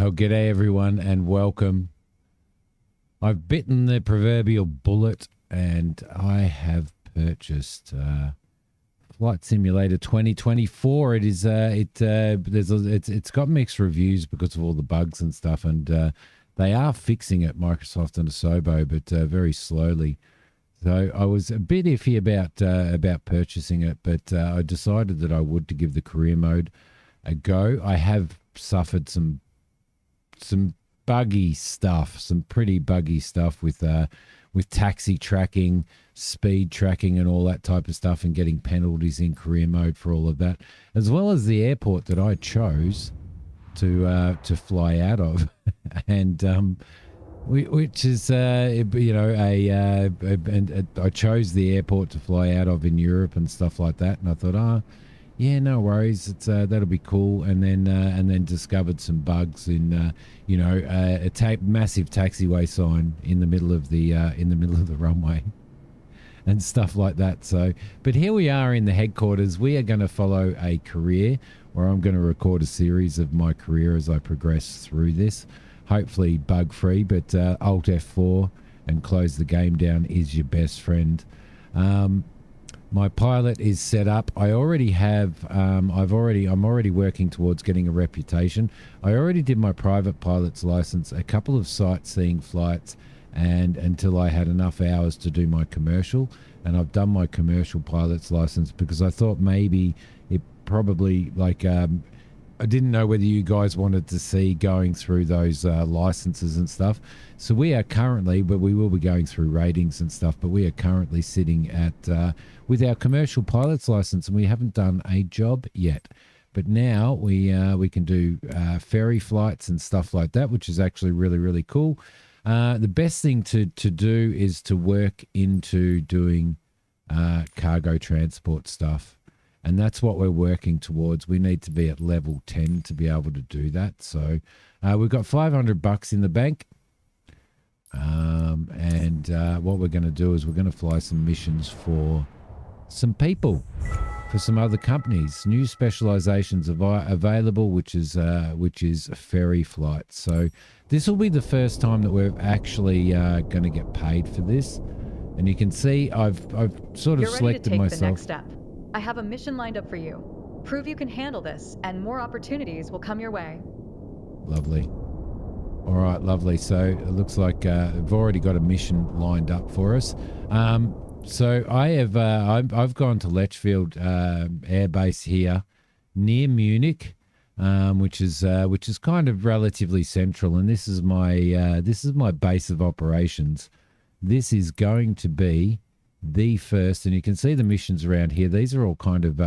Well, g'day everyone and welcome. I've bitten the proverbial bullet and I have purchased Flight Simulator 2024. It's got mixed reviews because of all the bugs and stuff, and they are fixing it, Microsoft and Asobo, but very slowly. So I was a bit iffy about purchasing it, but I decided that I would to give the career mode a go. I have suffered some buggy stuff, some pretty buggy stuff with taxi tracking, speed tracking, and all that type of stuff, and getting penalties in career mode for all of that, as well as the airport that I chose to fly out of, and which is I chose the airport to fly out of in Europe and stuff like that, and I thought, yeah, no worries. It's that'll be cool. And then discovered some bugs in a massive taxiway sign in the middle of the runway and stuff like that. So, but here we are in the headquarters. We are going to follow a career, or I'm going to record a series of my career as I progress through this. Hopefully bug free, but Alt F4 and close the game down is your best friend. My pilot is set up. I already have. I'm already working towards getting a reputation. I already did my private pilot's license, a couple of sightseeing flights, and until I had enough hours to do my commercial. And I've done my commercial pilot's license because I thought maybe it probably I didn't know whether you guys wanted to see going through those licenses and stuff. So we are currently, but we will be going through ratings and stuff, but we are currently sitting at with our commercial pilot's license, and we haven't done a job yet. But now we can do ferry flights and stuff like that, which is actually really, really cool. The best thing to do is to work into doing cargo transport stuff. And that's what we're working towards. We need to be at level 10 to be able to do that. So we've got $500 in the bank. And what we're going to do is we're going to fly some missions for some people, for some other companies. New specializations available, which is ferry flights. So this will be the first time that we're actually going to get paid for this. And you can see I've sort of selected You're ready to take myself. the next step. I have a mission lined up for you. Prove you can handle this, and more opportunities will come your way. Lovely. All right, lovely. So it looks like I've already got a mission lined up for us. So I have I've gone to Lechfield Air Base here near Munich, which is kind of relatively central, and this is my base of operations. This is going to be the first, and you can see the missions around here. These are all kind of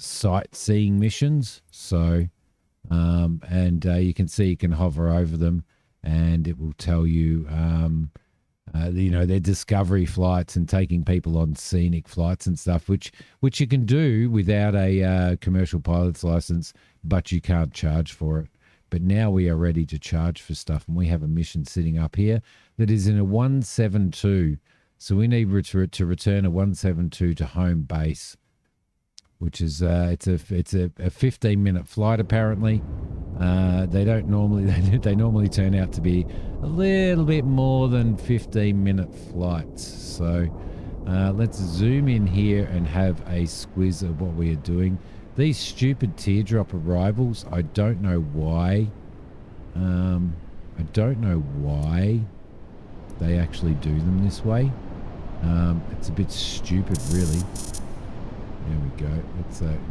sightseeing missions. So, you can see you can hover over them, and it will tell you, they're discovery flights and taking people on scenic flights and stuff, which you can do without a commercial pilot's license, but you can't charge for it. But now we are ready to charge for stuff, and we have a mission sitting up here that is in a 172. So we need to return a 172 to home base, which is it's a 15-minute flight apparently. They normally turn out to be a little bit more than 15-minute flights. So let's zoom in here and have a squiz of what we are doing. These stupid teardrop arrivals, I don't know why. I don't know why they actually do them this way. It's a bit stupid, really. There we go.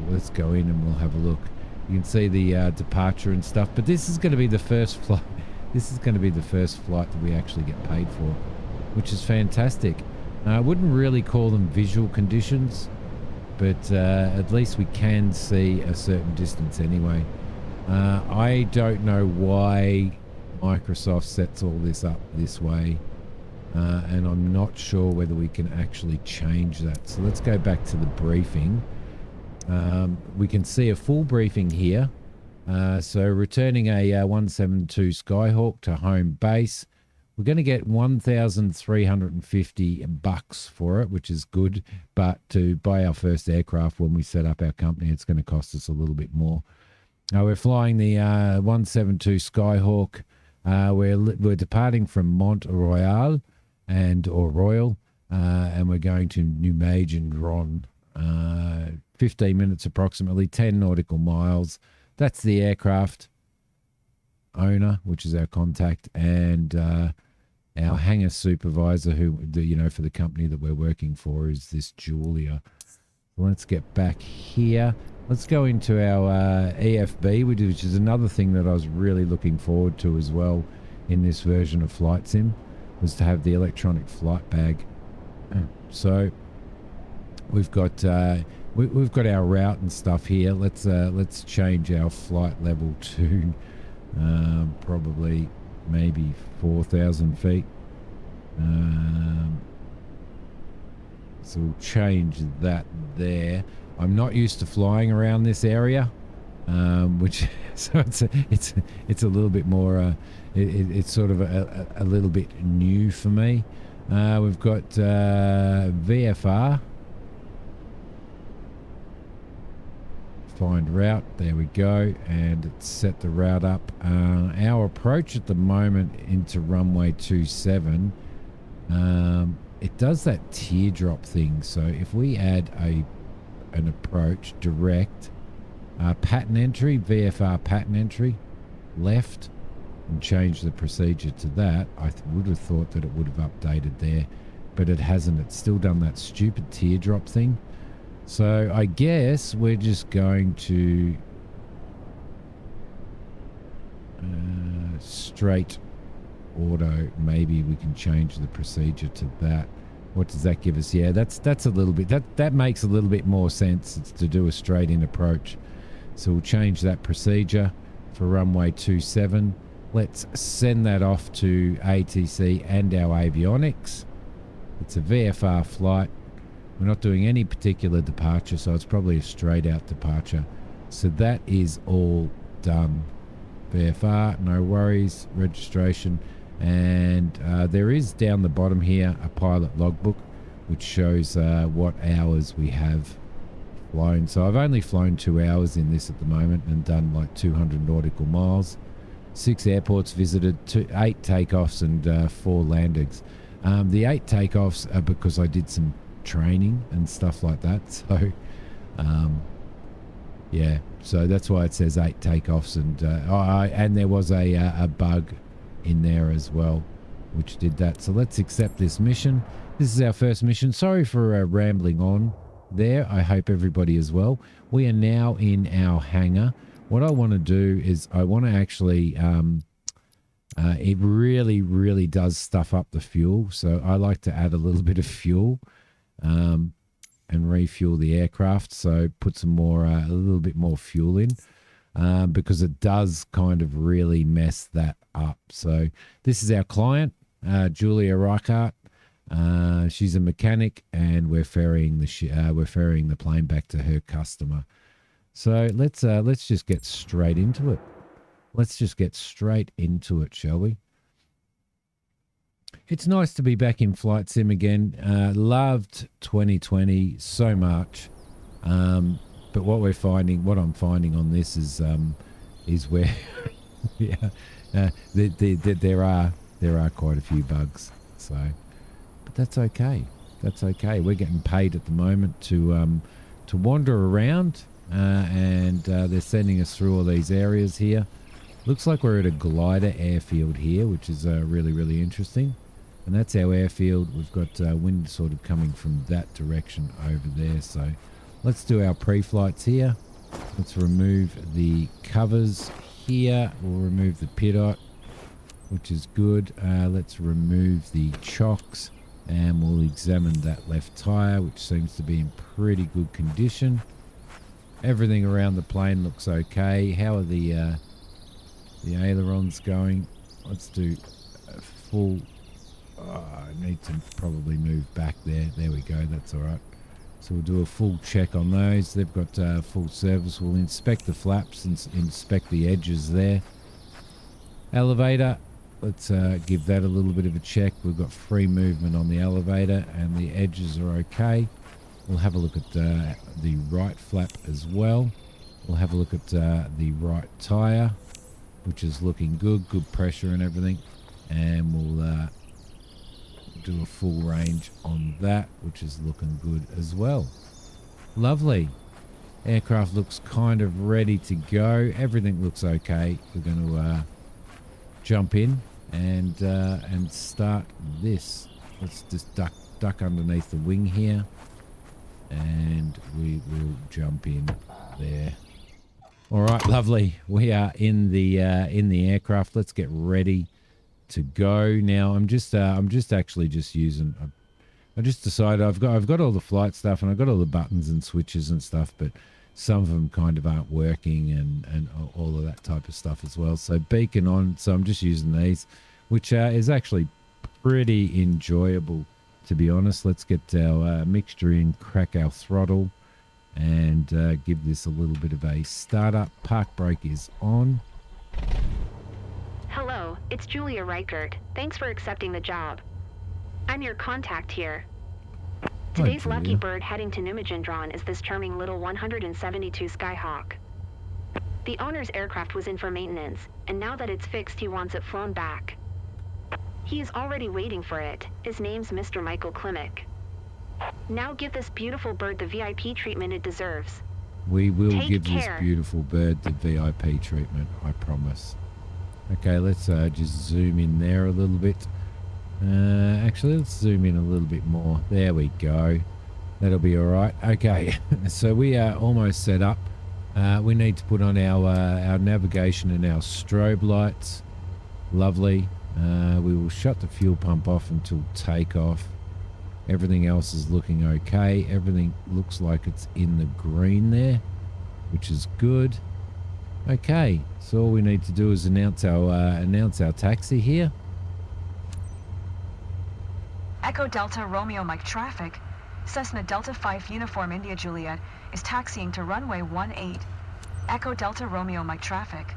Let's go in and we'll have a look. You can see the departure and stuff, but this is going to be the first flight. This is going to be the first flight that we actually get paid for, which is fantastic. I wouldn't really call them visual conditions, but at least we can see a certain distance anyway. I don't know why Microsoft sets all this up this way. And I'm not sure whether we can actually change that. So let's go back to the briefing. We can see a full briefing here. So returning a 172 Skyhawk to home base. We're going to get $1,350 for it, which is good. But to buy our first aircraft when we set up our company, it's going to cost us a little bit more. We're flying the 172 Skyhawk. We're departing from Mont Royal or Royal, and we're going to Nijmegen. 15 minutes approximately, 10 nautical miles. That's the aircraft owner, which is our contact, and our hangar supervisor, for the company that we're working for, is this Julia. Let's get back here. Let's go into our EFB, which is another thing that I was really looking forward to as well in this version of Flight Sim, was to have the electronic flight bag. So we've got we've got our route and stuff here. Let's change our flight level to probably maybe 4,000 feet. So we'll change that there. I'm not used to flying around this area, which so it's a little bit more. It's sort of a little bit new for me. We've got VFR. Find route. There we go, and it's set the route up. Our approach at the moment into runway 27. It does that teardrop thing. So if we add an approach direct, pattern entry, VFR pattern entry, left, and change the procedure to that, I would have thought that it would have updated there, but it hasn't. It's still done that stupid teardrop thing. So I guess we're just going to straight auto. Maybe we can change the procedure to that. What does that give us? Yeah, that's a little bit, that makes a little bit more sense. It's to do a straight in approach. So we'll change that procedure for runway 27. Let's send that off to ATC and our avionics. It's a VFR flight. We're not doing any particular departure, so it's probably a straight out departure. So that is all done. VFR, no worries, registration. And there is down the bottom here a pilot logbook, which shows what hours we have flown. So I've only flown 2 hours in this at the moment and done like 200 nautical miles. 6 airports visited, 8 takeoffs and 4 landings. The 8 takeoffs are because I did some training and stuff like that. So, yeah, so that's why it says 8 takeoffs. And there was a bug in there as well, which did that. So let's accept this mission. This is our first mission. Sorry for rambling on there. I hope everybody is well. We are now in our hangar. What I want to do is I want to actually, it really, really does stuff up the fuel. So I like to add a little bit of fuel and refuel the aircraft. So put some more, a little bit more fuel in because it does kind of really mess that up. So this is our client, Julia Reichart. She's a mechanic, and we're ferrying the plane back to her customer. So let's just get straight into it. Let's just get straight into it, shall we? It's nice to be back in Flight Sim again. Loved 2020 so much, but what I'm finding on this is where, yeah, there are quite a few bugs. So, but that's okay. That's okay. We're getting paid at the moment to wander around, and they're sending us through all these areas here. Looks like we're at a glider airfield here, which is really, really interesting. And that's our airfield. We've got wind sort of coming from that direction over there. So let's do our pre-flights here. Let's remove the covers here. We'll remove the pitot, which is good. Let's remove the chocks, and we'll examine that left tire, which seems to be in pretty good condition. Everything around the plane looks okay. How are the ailerons going? Let's do a full... I need to probably move back there. There we go. That's all right. So we'll do a full check on those. They've got full service. We'll inspect the flaps and inspect the edges there. Elevator. Let's give that a little bit of a check. We've got free movement on the elevator and the edges are okay. We'll have a look at the right flap as well. We'll have a look at the right tyre, which is looking good, good pressure and everything. And we'll do a full range on that, which is looking good as well. Lovely. Aircraft looks kind of ready to go. Everything looks okay. We're going to jump in and start this. Let's just duck underneath the wing here, and we will jump in there. All right, lovely. We are in the aircraft. Let's get ready to go now. I'm just actually just using. I just decided I've got all the flight stuff and I've got all the buttons and switches and stuff, but some of them kind of aren't working and all of that type of stuff as well. So beacon on. So I'm just using these, which is actually pretty enjoyable, to be honest. Let's get our mixture in, crack our throttle, and give this a little bit of a startup. Park brake is on. Hello, it's Julia Reichert. Thanks for accepting the job. I'm your contact here. Today's Julia. lucky bird heading to Numijendron is this charming little 172 Skyhawk. The owner's aircraft was in for maintenance, and now that it's fixed, he wants it flown back. He is already waiting for it. His name's Mr. Michael Klimek. Now give this beautiful bird the VIP treatment it deserves. We will Take give care. this beautiful bird the VIP treatment, I promise. Okay, let's just zoom in there a little bit. Actually, let's zoom in a little bit more. There we go. That'll be all right. Okay, so we are almost set up. We need to put on our navigation and our strobe lights. Lovely. We will shut the fuel pump off until takeoff. Everything else is looking okay. Everything looks like it's in the green there, which is good. Okay, so all we need to do is announce our taxi here. Echo Delta Romeo Mike traffic. Cessna Delta 5 Uniform India Juliet is taxiing to runway 18. Echo Delta Romeo Mike traffic.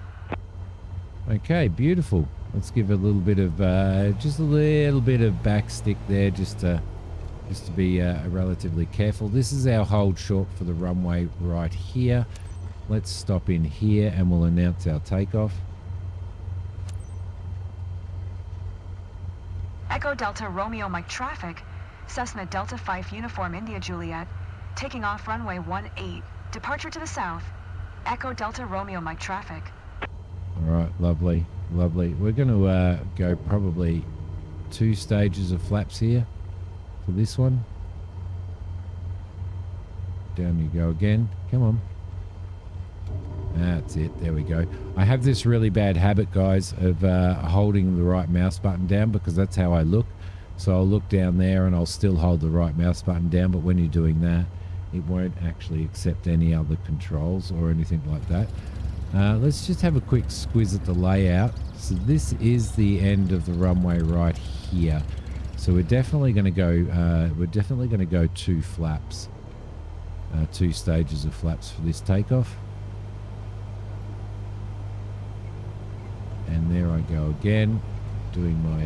Okay, beautiful. Let's give a little bit of just a little bit of backstick there, just to be relatively careful. This is our hold short for the runway right here. Let's stop in here and we'll announce our takeoff. Echo Delta Romeo Mike traffic. Cessna Delta 5 Uniform India Juliet taking off runway 18. Departure to the south. Echo Delta Romeo Mike traffic. All right, lovely, lovely. We're going to go probably 2 stages of flaps here for this one. Down you go again. Come on. That's it. There we go. I have this really bad habit, guys, of holding the right mouse button down because that's how I look. So I'll look down there and I'll still hold the right mouse button down, but when you're doing that, it won't actually accept any other controls or anything like that. Let's just have a quick squiz at the layout. So this is the end of the runway right here. So we're definitely going to go 2 flaps, 2 stages of flaps for this takeoff. And there I go again, doing my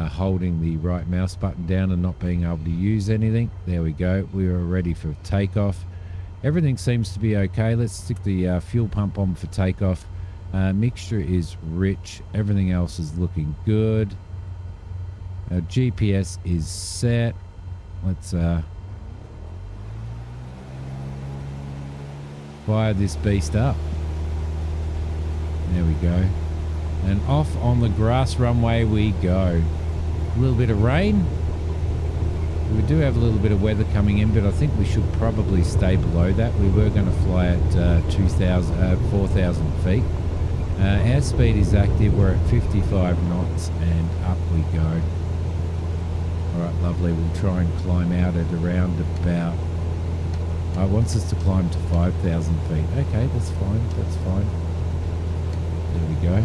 holding the right mouse button down and not being able to use anything. There we go. We are ready for takeoff. Everything seems to be okay. Let's stick the fuel pump on for takeoff. Mixture is rich. Everything else is looking good. Our GPS is set. Let's fire this beast up. There we go. And off on the grass runway we go. A little bit of rain. We do have a little bit of weather coming in, but I think we should probably stay below that. We were going to fly at 4,000 feet. Airspeed is active. We're at 55 knots and up we go. All right, lovely. We'll try and climb out at around about... it wants us to climb to 5,000 feet. Okay, that's fine. That's fine. There we go.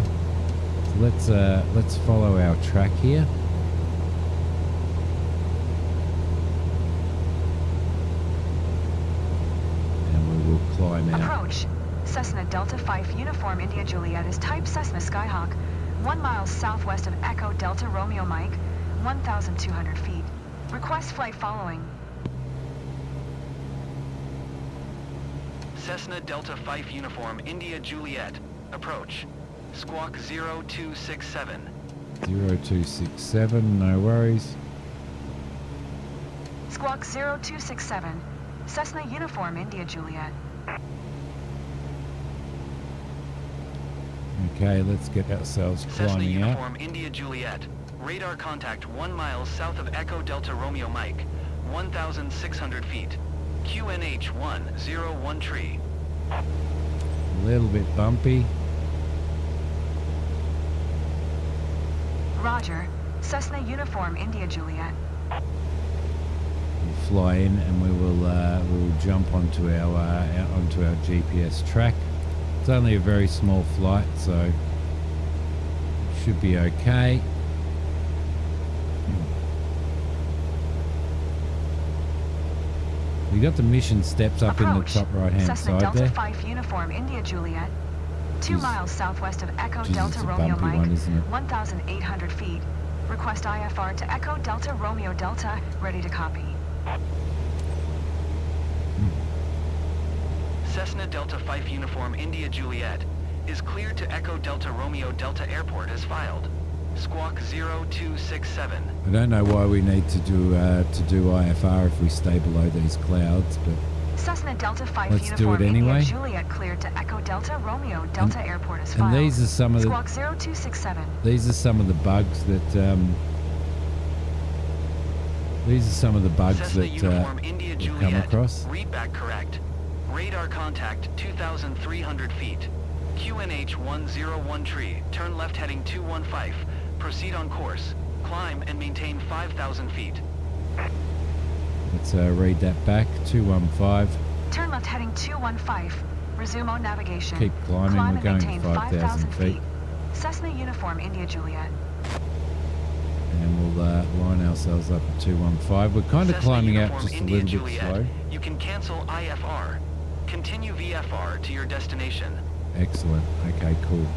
So let's follow our track here. And we will climb out. Approach. Cessna Delta 5 Uniform India Juliet is type Cessna Skyhawk, 1 mile southwest of Echo Delta Romeo Mike, 1,200 feet. Request flight following. Cessna Delta 5 Uniform India Juliet. Approach. Squawk 0267. 0267, no worries. Squawk 0267. Cessna Uniform India Juliet. Okay, let's get ourselves Cessna climbing out. Uniform India Juliet. Radar contact 1 mile south of Echo Delta Romeo Mike. 1,600 feet. QNH 101 tree. A little bit bumpy. Roger. Cessna Uniform India Juliet. We'll fly in and we'll jump onto our GPS track. It's only a very small flight, so it should be okay. We got the mission steps up in the top right-hand Cessna side Delta there. 5 Uniform India Juliet. 2 miles southwest of Echo Delta it's a Romeo bumpy Mike. one, isn't it? 1,800 feet. Request IFR to Echo Delta Romeo Delta. Ready to copy. Cessna Delta 5 Uniform India Juliet is cleared to Echo Delta Romeo Delta Airport as filed. Squawk 0267. I don't know why we need to do IFR if we stay below these clouds, but Cessna Delta 5 let's do Uniform it anyway. India Juliet cleared to Echo Delta Romeo Delta Airport as filed. And these are some of the Squawk 0267. these are some of the bugs that Cessna Uniform India we've come Juliet. across. Read back correct. Radar contact 2,300 feet. QNH 101 tree. Turn left heading 215. Proceed on course. Climb and maintain 5,000 feet. Let's read that back. 215. Turn left heading 215. Resume on navigation. Keep climbing. Climb We're and going maintain 5,000 feet. Cessna Uniform India Juliet. And we'll line ourselves up at 215. We're kind of Cessna climbing out Uniform just a India little bit Juliet. slow. You can cancel IFR. Continue VFR to your destination. Excellent. Okay, cool.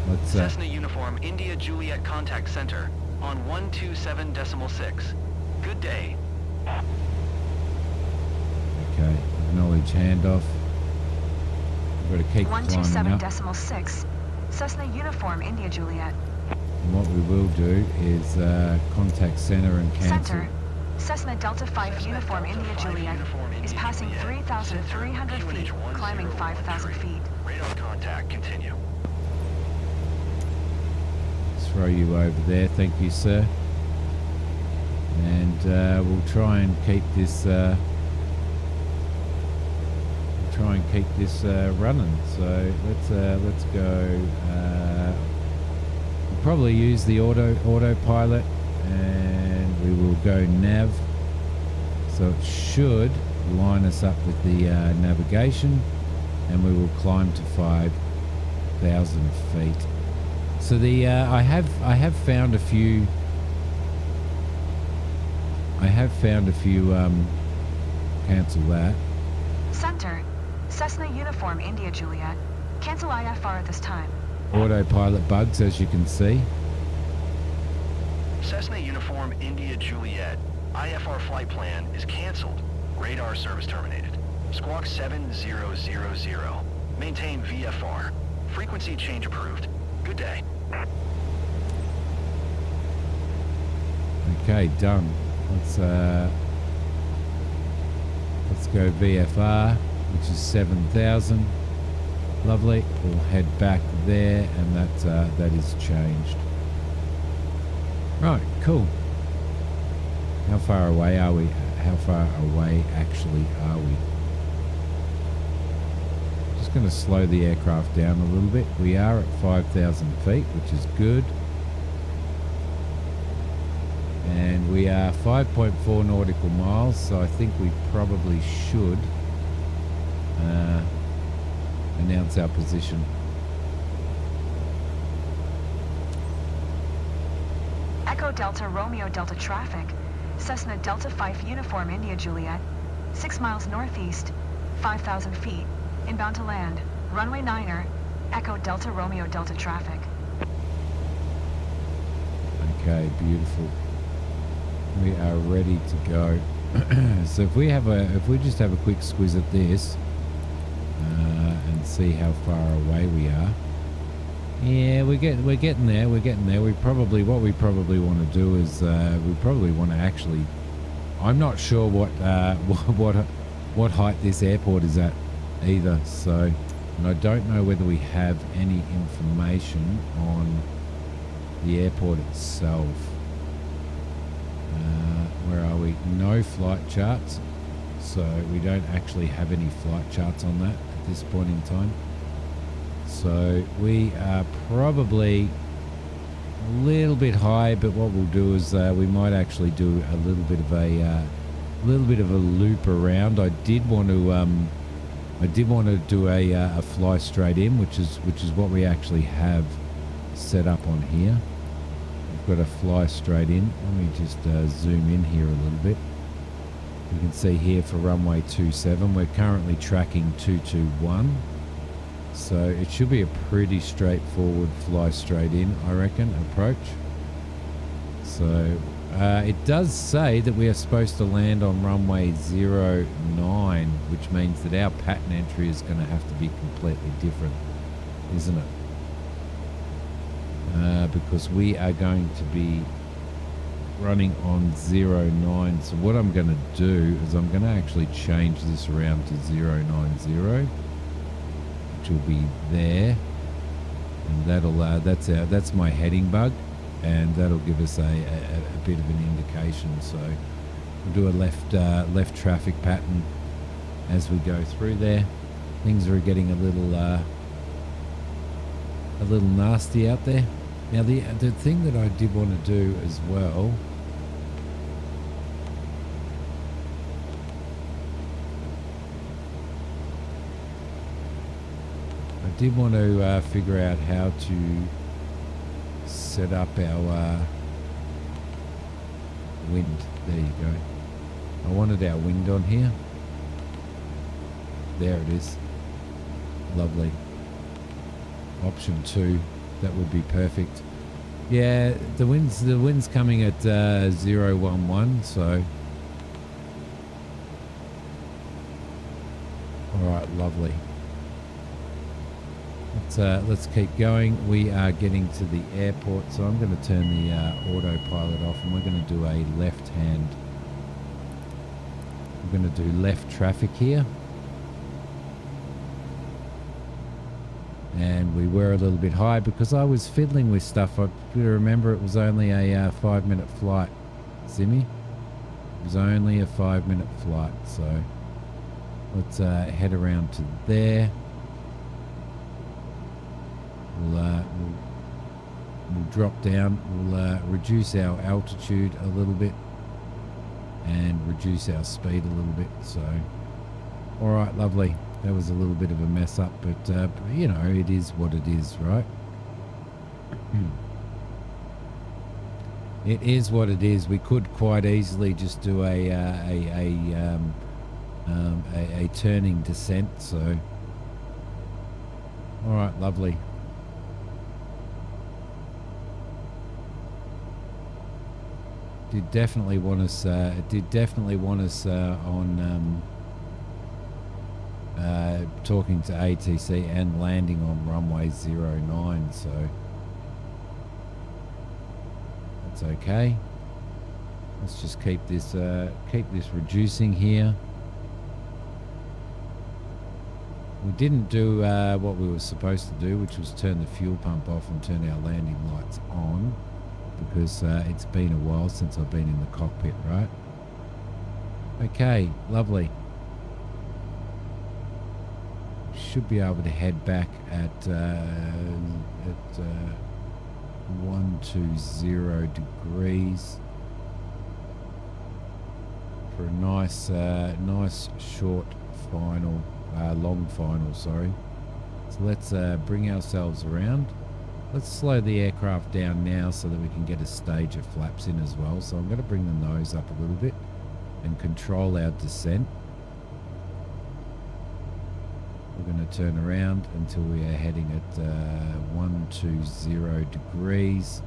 Let's Cessna Uniform India Juliet Contact Center on 127.6. Good day. okay, acknowledge handoff. We've got to keep climbing up. 127.6. Cessna Uniform India Juliet. And what we will do is contact center and cancel. Center. Cessna Delta 5 Cessna Uniform Delta India 5 Juliet Uniform is India passing Juliet. 3,300 feet, Center, climbing QNH 5,000 101 feet. Radar contact, continue. Let's throw you over there. Thank you, sir. And we'll try and keep this running. So let's go. We'll probably use the autopilot, and we will go nav. So it should line us up with the navigation, and we will climb to 5,000 feet. So the I have found a few. Cancel that. Center. Cessna Uniform India Juliet. Cancel IFR at this time. Autopilot bugs, as you can see. Cessna Uniform India Juliet. IFR flight plan is canceled. Radar service terminated. Squawk 7000. Maintain VFR. Frequency change approved. Good day. Okay, done. Let's go VFR, which is 7,000. Lovely. We'll head back there, and that is changed. Right, cool. How far away are we? How far away actually are we? Just going to slow the aircraft down a little bit. We are at 5,000 feet, which is good. And we are 5.4 nautical miles, so I think we probably should announce our position. Echo Delta Romeo Delta traffic. Cessna Delta 5 Uniform India Juliet. 6 miles northeast. 5,000 feet. Inbound to land. Runway 9er. Echo Delta Romeo Delta traffic. Okay, beautiful. We are ready to go. So if we just have a quick squiz at this and see how far away we are. Yeah, we're getting there. We're getting there. What we probably want to do is we probably want to actually. I'm not sure what height this airport is at either. So, and I don't know whether we have any information on the airport itself. Where are we? No flight charts. So we don't actually have any flight charts on that at this point in time. So we are probably a little bit high, but what we'll do is we might actually do a little bit of a loop around. I did want to do a fly straight in, which is what we actually have set up on here. We've got a fly straight in. Let me just zoom in here a little bit. You can see here for runway 27, we're currently tracking 221. So it should be a pretty straightforward fly straight in, I reckon, approach. So it does say that we are supposed to land on runway 09, which means that our pattern entry is going to have to be completely different, isn't it? Because we are going to be running on 09. So what I'm going to do is I'm going to actually change this around to 090, which will be there, and that's my heading bug, and that'll give us a bit of an indication. So we'll do a left traffic pattern as we go through there. Things are getting a little nasty out there. Now the thing that I did want to do as well, I did want to figure out how to set up our wind. There you go. I wanted our wind on here. There it is. Lovely. Option 2. That would be perfect. Yeah, the wind's coming at 011, so all right, lovely. Let's keep going. We are getting to the airport, so I'm going to turn the autopilot off, and we're going to do a left hand. We're going to do left traffic here. And we were a little bit high because I was fiddling with stuff. I remember it was only a 5-minute flight, Simi. It was only a 5-minute flight, so let's head around to there. We'll drop down. We'll reduce our altitude a little bit and reduce our speed a little bit. So, all right, lovely. That was a little bit of a mess up, but you know, it is what it is, right? It is what it is. We could quite easily just do a turning descent. So, all right, lovely. Did definitely want us. On. Talking to ATC and landing on runway 09, so that's okay. Let's just keep this reducing here. We didn't do what we were supposed to do, which was turn the fuel pump off and turn our landing lights on, because it's been a while since I've been in the cockpit, right? Okay, lovely. Should be able to head back at 120 degrees for a nice short final, long final, sorry. So let's bring ourselves around. Let's slow the aircraft down now so that we can get a stage of flaps in as well. So I'm going to bring the nose up a little bit and control our descent. We're going to turn around until we are heading at 120 degrees.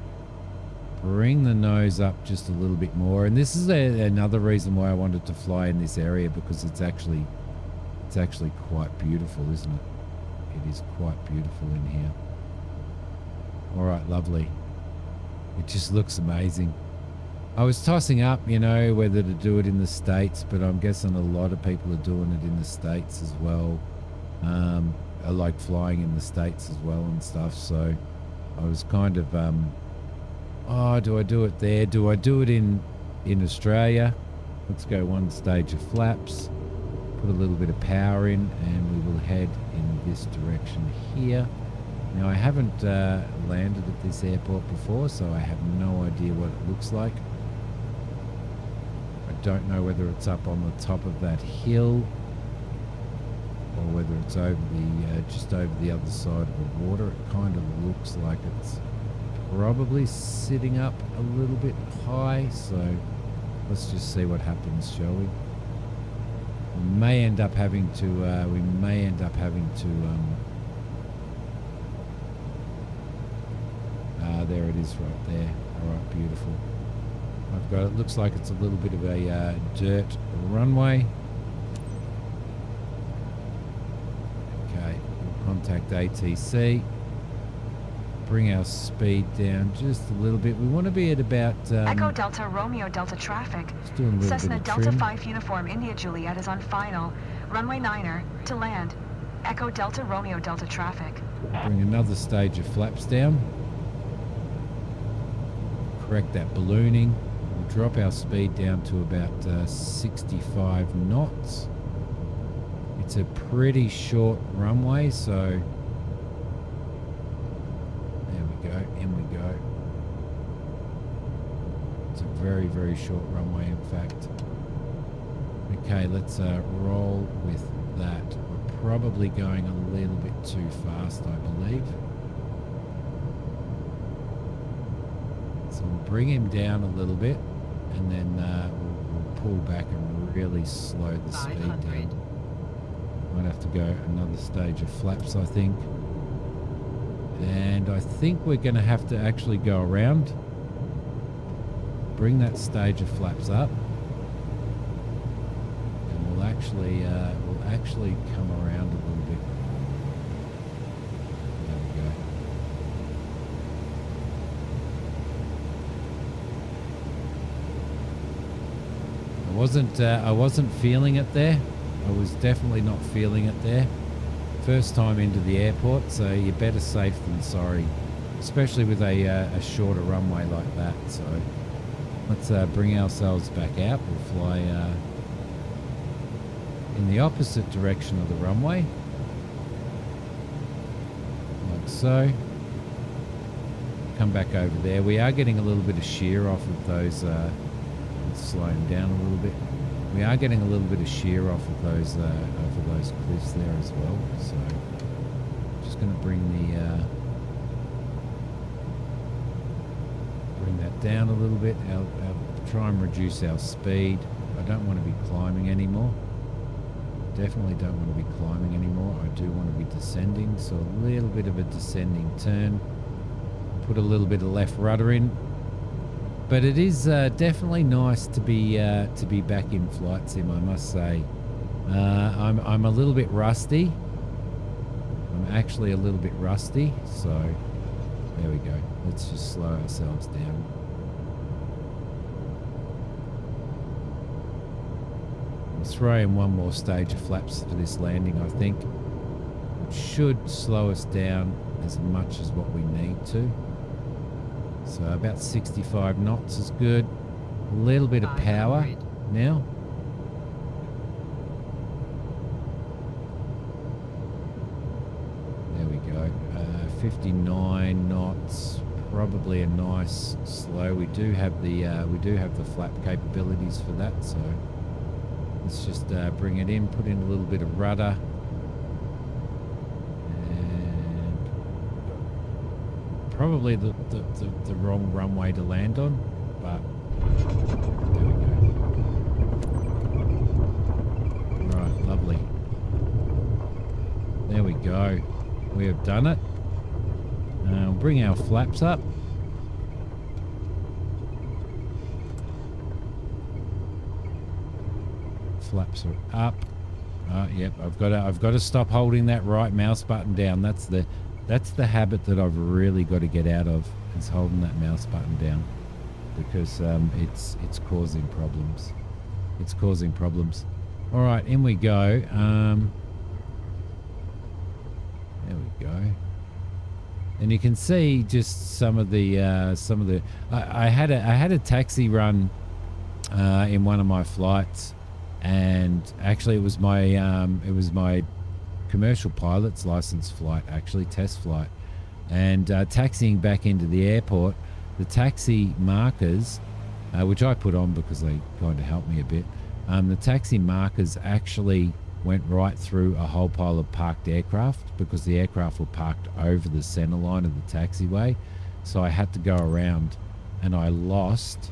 bring the nose up just a little bit more. And this is another reason why I wanted to fly in this area, because it's actually quite beautiful, isn't it? It is quite beautiful in here. All right, lovely. It just looks amazing. I was tossing up, you know, whether to do it in the States, but I'm guessing a lot of people are doing it in the States as well. I like flying in the States as well and stuff. So I was kind of, oh, do I do it there? Do I do it in Australia? Let's go one stage of flaps, put a little bit of power in, and we will head in this direction here. Now, I haven't landed at this airport before, so I have no idea what it looks like. I don't know whether it's up on the top of that hill or whether it's over the just over the other side of the water. It kind of looks like it's probably sitting up a little bit high, so let's just see what happens, shall we? We may end up having to there it is right there. All right, beautiful. I've got, it looks like it's a little bit of a dirt runway. Okay, we'll contact ATC. Bring our speed down just a little bit. We want to be at about... Echo Delta Romeo Delta traffic. Cessna Delta 5 uniform India Juliet is on final. Runway 9er to land. Echo Delta Romeo Delta traffic. Bring another stage of flaps down. Correct that ballooning. We'll drop our speed down to about 65 knots. It's a pretty short runway, so... in we go. It's a very, very short runway, in fact. Okay, let's roll with that. We're probably going a little bit too fast, I believe. So we'll bring him down a little bit, and then we'll pull back and really slow the speed down. Might have to go another stage of flaps, I think. And I think we're going to have to actually go around, bring that stage of flaps up, and we'll actually come around a little bit. There we go. I wasn't feeling it there. I was definitely not feeling it there. First time into the airport, so you're better safe than sorry, especially with a shorter runway like that. So let's bring ourselves back out. We'll fly in the opposite direction of the runway, like so. Come back over there. We are getting a little bit of shear off of those. Let's slow them down a little bit. We are getting a little bit of shear off of those cliffs there as well. So just going to bring that down a little bit. Try and reduce our speed. I don't want to be climbing anymore. Definitely don't want to be climbing anymore. I do want to be descending. So a little bit of a descending turn. Put a little bit of left rudder in. But it is definitely nice to be back in flight sim, I must say. I'm a little bit rusty. I'm actually a little bit rusty, so there we go. Let's just slow ourselves down. We'll throw in one more stage of flaps for this landing, I think. It should slow us down as much as what we need to. So about 65 knots is good. A little bit of power now. There we go. 59 knots. Probably a nice slow. We do have the flap capabilities for that. So let's just bring it in. Put in a little bit of rudder. Probably the wrong runway to land on, but there we go. Right, lovely. There we go. We have done it. Bring our flaps up. Flaps are up. Yep, I've got to stop holding that right mouse button down. That's the habit that I've really got to get out of, is holding that mouse button down, because it's causing problems. It's causing problems. All right, in we go. There we go. And you can see just some of the I had a taxi run in one of my flights, and actually it was my commercial pilot's license flight, actually test flight, and taxiing back into the airport, the taxi markers, which I put on because they kind of helped me a bit, the taxi markers actually went right through a whole pile of parked aircraft, because the aircraft were parked over the center line of the taxiway. So I had to go around, and I lost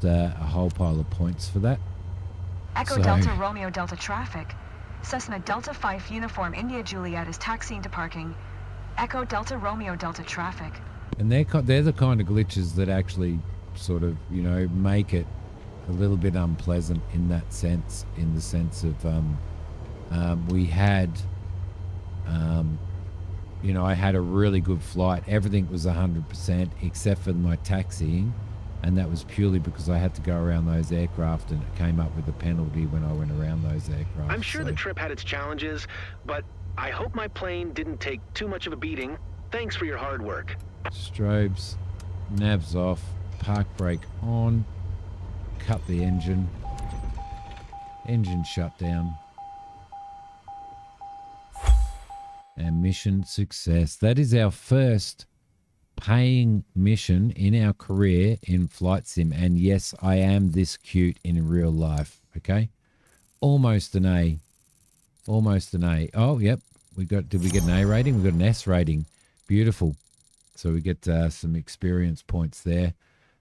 a whole pile of points for that. Echo Delta Romeo Delta traffic. Cessna Delta 5 Uniform India Juliet is taxiing to parking. Echo Delta Romeo Delta traffic. And they're the kind of glitches that actually sort of, make it a little bit unpleasant in that sense, in the sense of we had I had a really good flight. Everything was 100% except for my taxiing, and that was purely because I had to go around those aircraft, and it came up with a penalty when I went around those aircraft. I'm sure the trip had its challenges, but I hope my plane didn't take too much of a beating. Thanks for your hard work. Strobes, navs off, park brake on, cut the engine shut down, and mission success. That is our first paying mission in our career in flight sim, and yes, I am this cute in real life. Okay, almost an A. Oh, yep, did we get an A rating? We got an S rating. Beautiful. So we get some experience points there.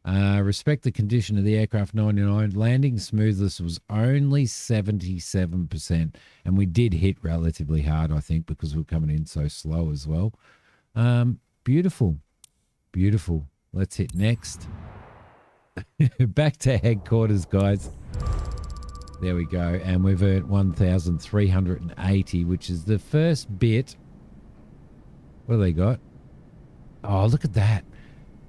Respect the condition of the aircraft, 99. Landing smoothness was only 77%, and we did hit relatively hard, I think, because we're coming in so slow as well. Beautiful. Let's hit next. Back to headquarters, guys. There we go, and we've earned 1,380, which is the first bit. What do they got? Oh, look at that.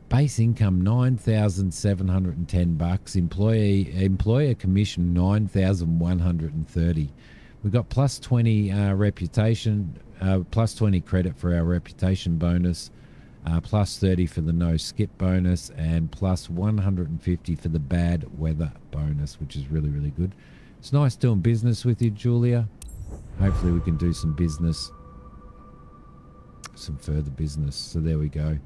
Base income $9,710. Employer commission $9,130. We got plus 20 reputation, plus 20 credit for our reputation bonus, plus 30 for the no skip bonus, and plus 150 for the bad weather bonus, which is really, really good. It's nice doing business with you, Julia. Hopefully we can do some business, some further business. So there we go.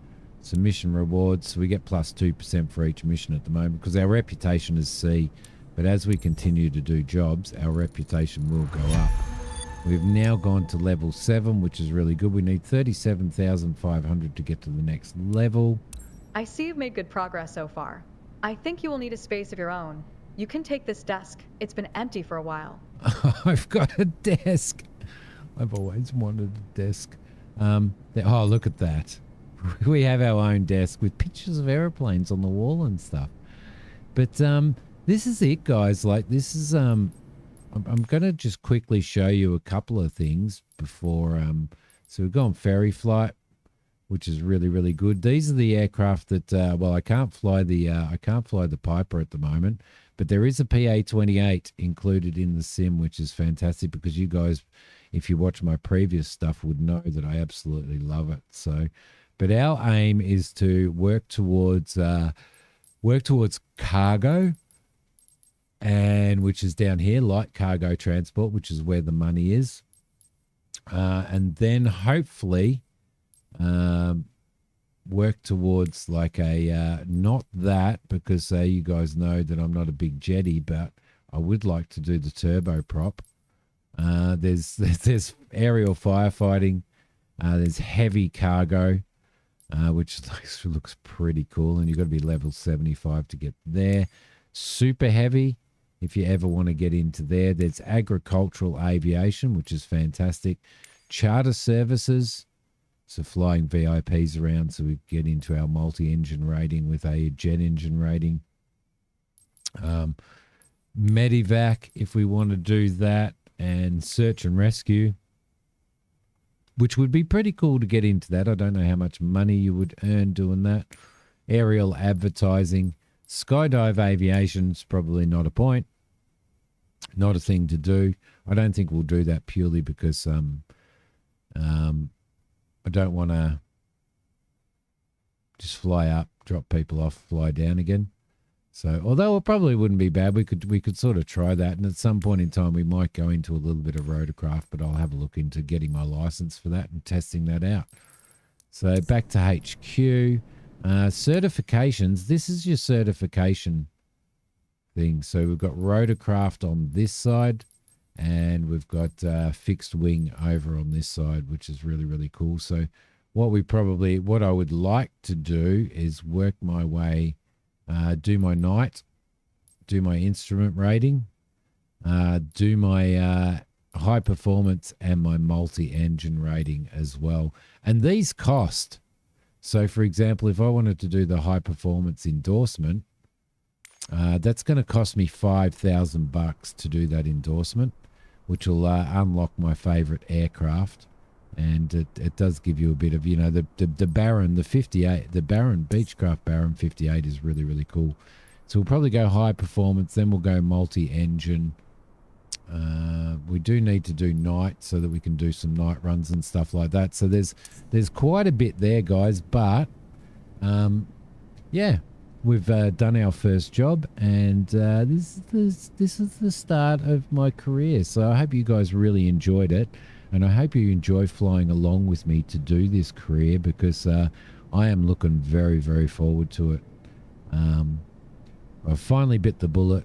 Some mission rewards. So we get plus 2% for each mission at the moment, because our reputation is C. But as we continue to do jobs, our reputation will go up. We've now gone to level 7, which is really good. We need 37,500 to get to the next level. I see you've made good progress so far. I think you will need a space of your own. You can take this desk. It's been empty for a while. I've got a desk. I've always wanted a desk. Oh, look at that. We have our own desk with pictures of airplanes on the wall and stuff. But this is it, guys. Like, this is I'm going to just quickly show you a couple of things before so we've gone ferry flight, which is really, really good. These are the aircraft that I can't fly the Piper at the moment, but there is a PA-28 included in the sim, which is fantastic, because you guys, if you watch my previous stuff, would know that I absolutely love it. So, but our aim is to work towards cargo, and which is down here, light cargo transport, which is where the money is, and then hopefully work towards like a not that, because you guys know that I'm not a big jetty, but I would like to do the turboprop. There's aerial firefighting, there's heavy cargo, which looks pretty cool, and you've got to be level 75 to get there. Super heavy, if you ever want to get into there. There's agricultural aviation, which is fantastic. Charter services, so flying VIPs around, so we get into our multi-engine rating with a jet engine rating. Medivac if we want to do that, and search and rescue, which would be pretty cool to get into that. I don't know how much money you would earn doing that. Aerial advertising. Skydive aviation's probably not a point. Not a thing to do. I don't think we'll do that purely because I don't want to just fly up, drop people off, fly down again. So, although it probably wouldn't be bad, we could sort of try that, and at some point in time we might go into a little bit of rotorcraft, but I'll have a look into getting my license for that and testing that out. So back to HQ. Certifications. This is your certification thing. So we've got rotorcraft on this side, and we've got fixed wing over on this side, which is really, really cool. So what I would like to do is work my way, do my night, do my instrument rating, do my high performance and my multi-engine rating as well. And these cost. So, for example, if I wanted to do the high performance endorsement, that's going to cost me $5,000 to do that endorsement, which will unlock my favorite aircraft. And it does give you a bit of, the Baron, the 58, the Baron, Beechcraft Baron 58 is really, really cool. So we'll probably go high performance, then we'll go multi-engine. We do need to do night so that we can do some night runs and stuff like that. So there's quite a bit there, guys. But yeah, we've done our first job, and this is the start of my career. So I hope you guys really enjoyed it, and I hope you enjoy flying along with me to do this career, because I am looking very, very forward to it. I finally bit the bullet.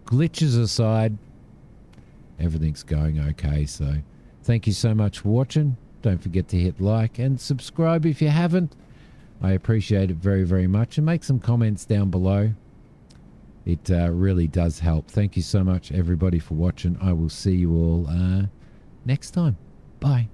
Glitches aside, everything's going okay. So thank you so much for watching. Don't forget to hit like and subscribe if you haven't. I appreciate it very, very much, and make some comments down below. It really does help. Thank you so much, everybody, for watching. I will see you all next time. Bye.